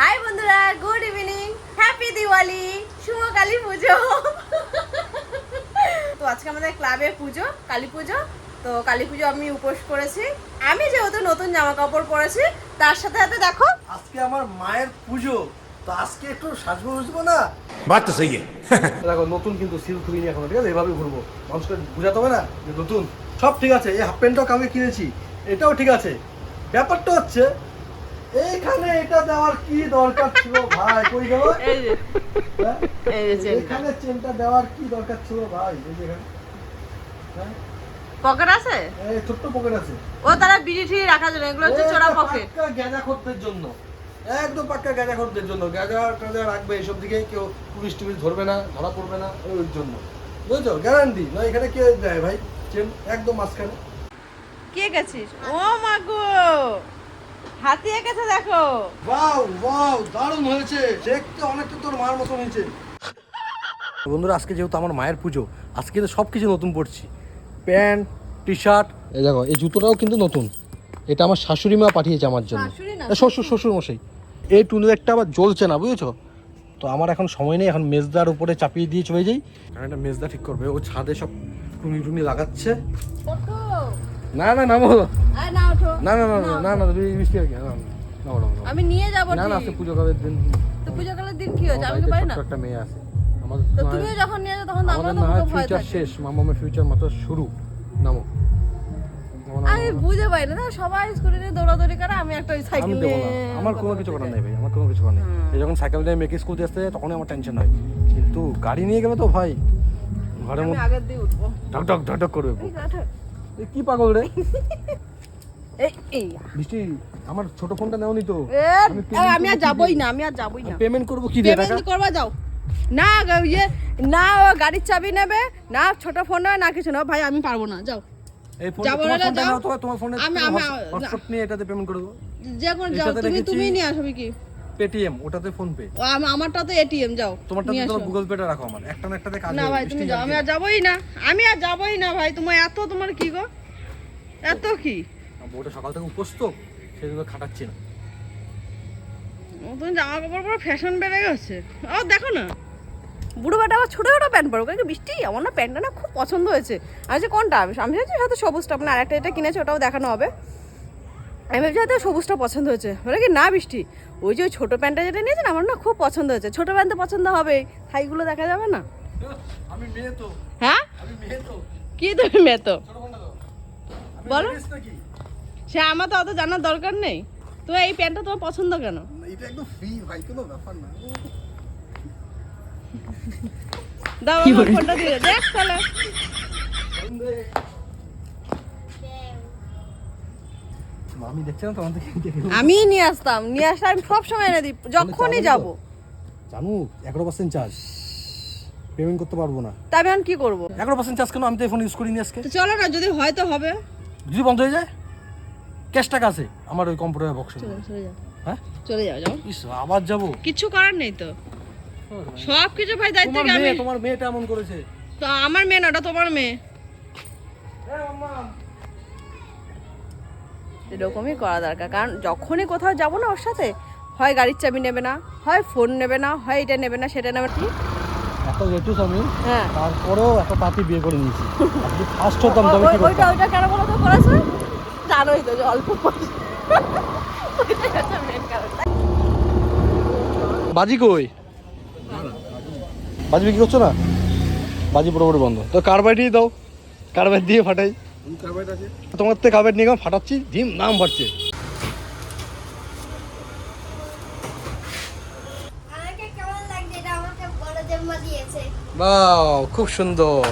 High বন্ধুরা, good evening, happy Diwali, শুভ কালী পুজো। তো আজকে আমাদের ক্লাবে পুজো, কালী পুজো। তো কালী পুজো আমি উপোস করেছি। আমি যেহেতু নতুন জামা কাপড় পরেছি, তার সাথে সাথে দেখো আজকে আমার মায়ের পুজো, তো আজকে একটু সাজবো বুঝবো না। बात तो सही है। দেখো নতুন কিন্তু সিল্ক খুলিনি এখনো, ঠিক আছে? এভাবে ঘুরবো, মানুষকে বোঝাতে হবে না যে নতুন। সব ঠিক আছে, এই হাফ প্যান্টটাও কাউকে কিনেছি, এটাও ঠিক আছে। ব্যাপারটা হচ্ছে এইখানে এটা দেওয়ার কি দরকার ছিল ভাই? কই গেল? এই যে হ্যাঁ? এই যে চেনটা। এখানে চেনটা দেওয়ার কি দরকার ছিল ভাই? এই যে এখানে, হ্যাঁ? পকেট আছে, এই ছোট্ট পকেট আছে। ও তারা বিড়ি ঠিড়ি রাখার জন্য, এগুলো হচ্ছে চোরা পকেট। পাক্কা গ্যাজা খদ্দের জন্য, একদম পাক্কা গ্যাজা খদ্দের জন্য। গ্যাজা ট্যাজা রাখবে এইসব দিকে, কেউ পুলিশ টুলিশ ধরবে না, ধরা পড়বে না, ওই জন্য বুঝছো, গ্যারান্টি না। এখানে কে দেয় ভাই চেন? একদম মাঝখানে। কে গেছিস? ও মা গো, হাতি এঁকেছে দেখো। ওয়াও ওয়াও, দারুণ হয়েছে দেখতে, অনেকটা তোর মার মতন হয়েছে। বন্ধুরা, আজকে যেহেতু আমার মায়ের পুজো, আজকে তো সব কিছু নতুন পড়ছি, প্যান্ট, টি শার্ট। এই দেখো, এই জুতোটাও কিন্তু নতুন, এটা আমার শাশুড়ি মা পাঠিয়েছে আমার জন্য। শাশুড়ি না, শ্বশুর মশাই। এই টুনু একটা আবার জ্বলছে না, বুঝেছো? তো আমার এখন সময় নেই, এখন মেজদার উপরে চাপিয়ে দিয়ে চলে যাই, কারণ এটা মেজদা ঠিক করবে। ও ছাদে সব টুনি লাগাচ্ছে। ওঠো। না না নামো, আরে না ওঠো। না না না না না না, তুমি মিষ্টি আর কি, না না না আমি নিয়ে যাবো না না, ঠিক। আজকে পুজো করার দিন। তো পুজো কালের দিন কি হয়েছে? আমার আমি কি বাড়িতে পারি না? ছোট্ট একটা মেয়ে আছে। তো আমাদের তুমিও যখন নিয়ে যাও তখন তো আমাদের আমারও না তো হয় ভয় ফিউচার থাকে। শেষ, মামামের ফিউচার মাত্র শুরু। নামো। আমি বুঝে পাই না, সবাই স্কুটি নিয়ে দৌড়াদৌড়ি করে, আমি একটা ওই আমি সাইকেল দেবো নিয়ে। না, আমার কোনো কিছু করার নেই ভাই, আমার কোনো কিছু করার নেই। এই যখন সাইকেল নিয়ে মেয়েকে স্কুল দিয়ে আসতে যায়, তখনই আমার টেনশন হয়, কিন্তু গাড়ি নিয়ে গেলে তো ভাই ঘরের আমি মধ্যে আগের দিয়ে উঠবো। ঢক ঢক করবে। এই কাঠে। এ কি পাগল রে? এই বৃষ্টি, আমার ছোট ফোনটা নেওনি তো? আমি আর যাবোই না, আমি আর যাবোই না। পেমেন্ট করবো কি দিয়ে টাকা? পেমেন্ট করবা যাও না, ইয়ে না, ও গাড়ির চাবি নেবে না, ছোট ফোন নেবে না, কিছু না। ভাই আমি পারবো না, যাও। এই ফোন যাবো তোমার না, ফোনটা যাও। নাও তো, তোমার ফোনে হটস্পট নিয়ে এটাতে পেমেন্ট করে দেবো। যে কোন যাও, এটাতে রেখেছি। তুমি নিয়ে আসবে কি? পেটিএম, ওটাতে ফোন পে। আমারটা তো এটিএম, যাও তোমারটা নিয়ে তো আসো। গুগল পেটা রাখো, আমার একটা না একটাতে কাজ না হবে। ভাই তুমি বৃষ্টি যাও, আর আমি কি? আর যাবোই না, আমি আর যাবোই না ভাই। তোমার এত, তোমার কি গো, এত কি? বউটা সকাল থেকে উপোস তো, সেই জন্য খাটাচ্ছি না। তুমি জামা কাপড় পরে ফ্যাশন বেড়ে গেছে। ও দেখো না, বুড়ো বেটা আবার ছোটো ছোটো প্যান্ট পরো। কারণ বৃষ্টি, আমার না প্যান্টটা না খুব পছন্দ হয়েছে। আমি যে কোনটা, আমি ভেবেছি হয়তো সবুজটা, আপনার আরেকটা এটা কিনেছে, ওটাও দেখানো হবে। আমি ভেবেছি হয়তো সবুজটা পছন্দ হয়েছে, বলে কি না বৃষ্টি, ওই যে ওই ছোটো প্যান্টটা যেটা নিয়েছেন, আমার না খুব পছন্দ হয়েছে। ছোটো প্যান্ট তো পছন্দ হবেই, থাইগুলো দেখা যাবে না। আমি মেয়ে তো, হ্যাঁ, আমি মেয়ে তো, কি তুমি মেয়ে তো? ছোট ফোনটা দাও। আমি বলো। ladies নাকি? সে আমার তো অত জানার দরকার নেই। তো এই প্যান্টটা তোমার পছন্দ কেন? এটা একদম ফ্রি ভাই, কোনো ব্যাপার না। দাও আমার ফোনটা দিয়ে দেখ তাহলে। আমি দেখছি না তোমার থেকে। আমি নিয়ে আসতাম, নিয়ে আসলে আমি সব সময় এনে দিই, যখনই যাব। জানু 11% চার্জ, পেমেন্ট করতে পারবো না। তা আমি এখন কি করবো? 11% চার্জ কেন? আমি তো ফোন ইউজ করিনি আজকে। তো চলো না, যদি হয় তো হবে। যদি বন্ধ হয়ে যায়, ক্যাশ টাকা আছে আমার ওই কম্পিউটার বক্সে। চলে যাও, হ্যাঁ, চলে যাও, যাও। ইস, আবার যাবো? কিছু করার নেই তো, সব কিছু ভাই দায়িত্ব তোমার কি আমি? মেয়ে, তোমার মেয়েটা এমন করেছে। তো আমার মেয়ে না, ওটা তোমার মেয়ে। এরকমই করা দরকার, কারণ যখনই কোথাও যাবো না ওর সাথে, হয় গাড়ির চাবি নেবে না, হয় ফোন নেবে না, হয় এটা নেবে না, সেটা নেবে না। এত রেটুস আমি, হ্যাঁ, তারপরেও এত তাঁতি বিয়ে করে নিয়েছি। আপনি ফার্স্ট হতাম তবে কি ওইটা করতাম? ওইটা কেন বলো তো করেছে? জানোই তো যে অল্প পয়সা। ওইটাই হচ্ছে main কারণ। বাজি কই? বাজি বিক্রি করছো না? বাজি পুরোপুরি বন্ধ। তো কার্বাইডই দাও, কার্বাইড দিয়ে ফাটাই। তোমার থেকে কার্বাইড নিয়ে গেলাম, ফাটাচ্ছি, ধিম নাম বাড়ছে। আমাকে কেমন লাগছে? এটা আমাকে বড় জন্ম দিয়েছে। বাহ, খুব সুন্দর।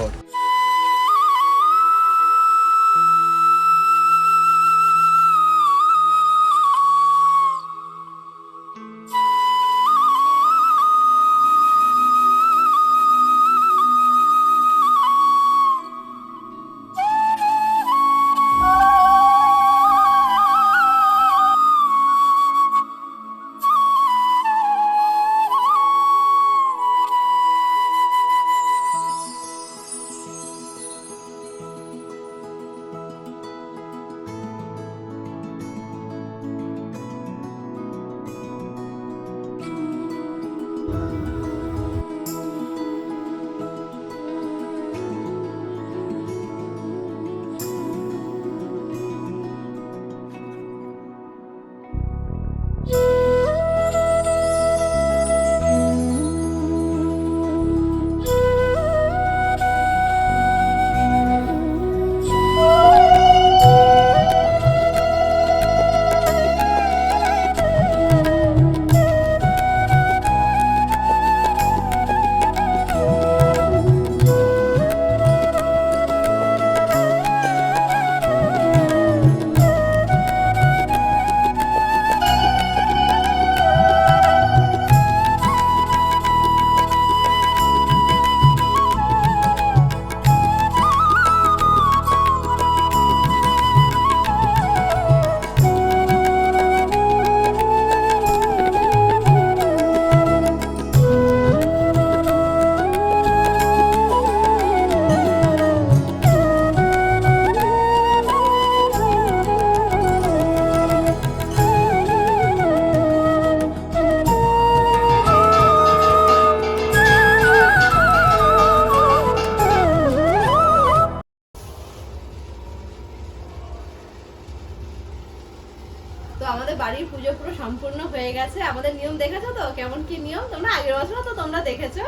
পুজো পুরো সম্পূর্ণ হয়ে গেছে। আমাদের নিয়ম দেখেছো তো কেমন কি নিয়ম, তোমরা আগের বছর তো তোমরা দেখেছো।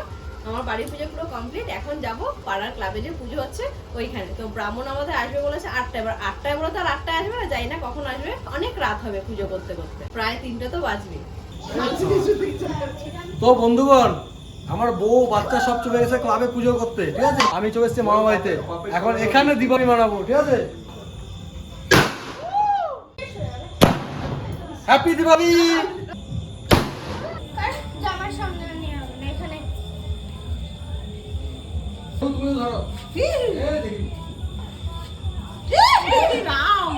আমার বাড়ির পুজো পুরো কমপ্লিট। এখন যাব পাড়ার ক্লাবে যে পুজো হচ্ছে ওইখানে। তো ব্রাহ্মণ আমাদের আসবে বলেছে 8টায়, এবার 8টায় বলে তো আর 8টায় আসবে না, জানি না কখন আসবে। অনেক রাত হবে পুজো করতে করতে, প্রায় 3টে তো বাজবে। তো বন্ধুগণ, আমার বউ বাচ্চা সব চলে গেছে ক্লাবে পুজো করতে, ঠিক আছে? আমি চলে এসেছি মামা বাড়িতে, এখন এখানে দিওয়ালি মানাবো, ঠিক আছে? হ্যাপি দিওয়ালি। জামার সামনে নিয়ে হবে না, এখানে তুমি ধরো। দেখি রাম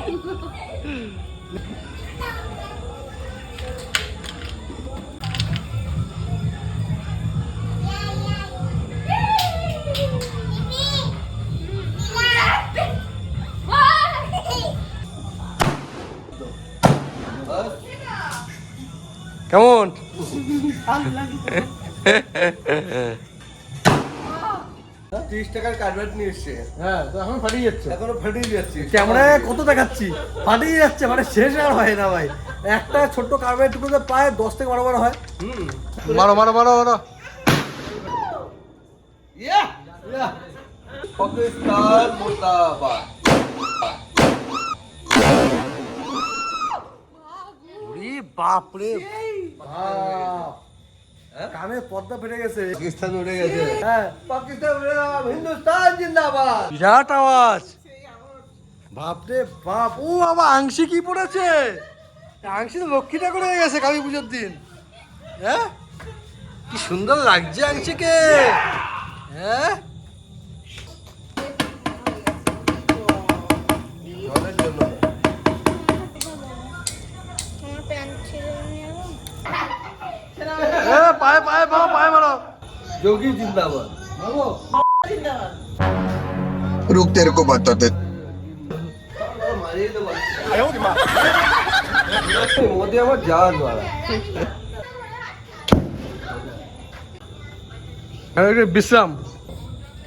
কেমন? 30 টাকার কার্ডবোর্ড নিয়ে এসছে, হ্যাঁ, তো এখন ফাটিয়ে যাচ্ছে। এখনো ফাটিয়ে যাচ্ছি। ক্যামেরায় কত দেখাচ্ছি, ফাটিয়ে যাচ্ছে, মানে শেষ আর হয় না ভাই। একটা ছোট্ট কার্বের টুকুতে প্রায় 10 থেকে 12 বার হয়। মারো মারো মারো মারো। ইয়া পাকিস্তান মুর্দাবাদ। বাপ রে বাপ, কানে পর্দা ফেটে গেছে। পাকিস্তান উড়ে গেছে। হ্যাঁ, পাকিস্তান উড়ে গেল, হিন্দুস্তান জিন্দাবাদ। বিরাট আওয়াজ, বাপ রে বাপ। ও বাবা, আংশি কি পড়েছে? আংশি তো লক্ষ্মী ঠাকুর হয়ে গেছে কালী পুজোর দিন। হ্যাঁ, কি সুন্দর লাগছে আংশিকে। হ্যাঁ, জলের জন্য আমার প্যান্ট ছিঁড়ে নিয়ে যাবো। পায়ে পায়ে মারো, পায়ে মারো। যোগী জিন্দাবাদ। মারো। रुक तेरे को बताते মারিয়ে দেবো। মোদি আমার জাহাজ মারা। বিশ্রাম।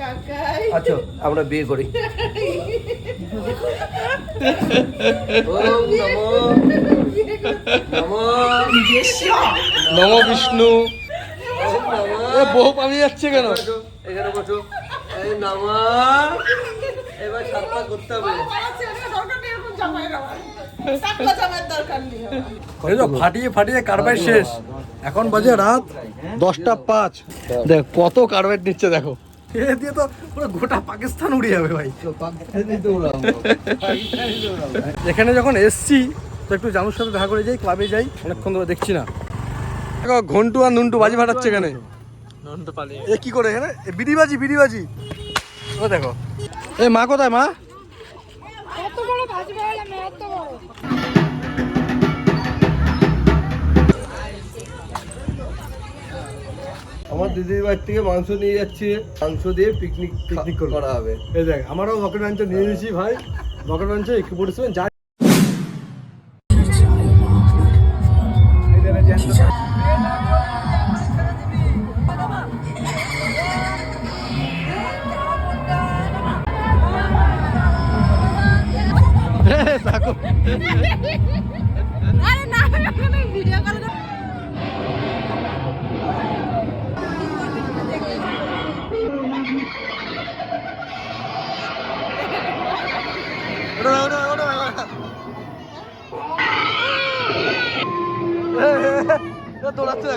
কাকাই আচ্ছা, আমরা বিয়ে করি। ওম নমো নমো নম বিষ্ণু। ওম নমো। এ বউ পালিয়ে যাচ্ছে কেন? এখানে বসো। এই নামা, এবার সাতটা করতে হবে। এই তো ফাটিয়ে ফাটিয়ে কার্বাইড শেষ। এখন বাজে রাত 10টা 5। দেখ কত কার্বাইড নিচ্ছে, দেখো। এ দিয়ে তো পুরো গোটা পাকিস্তান উড়ে যাবে ভাই। এখানে যখন এসছি তো একটু জানুর সাথে দেখা করে যাই, ক্লাবে যাই, অনেকক্ষণ ধরে দেখছি না। দেখো ঘন্টু আর নুন্টু বাজি ফাটাচ্ছে এখানে। এ কি করে এখানে? বিড়ি বাজি। ও দেখো, এ মা কোথায়? মা এত বড় ভাজি বানালাম, এত বড়। আমার দিদির বাড়ি থেকে মাংস নিয়ে যাচ্ছি, মাংস দিয়ে পিকনিক করা হবে। এই দেখ, আমারও রকেট লঞ্চ নিয়ে নিয়েছি ভাই। রকেট লঞ্চে একটু পড়েছিলেন যা। আরে না, আমি ভিডিও কল করে দৌড়াচ্ছে।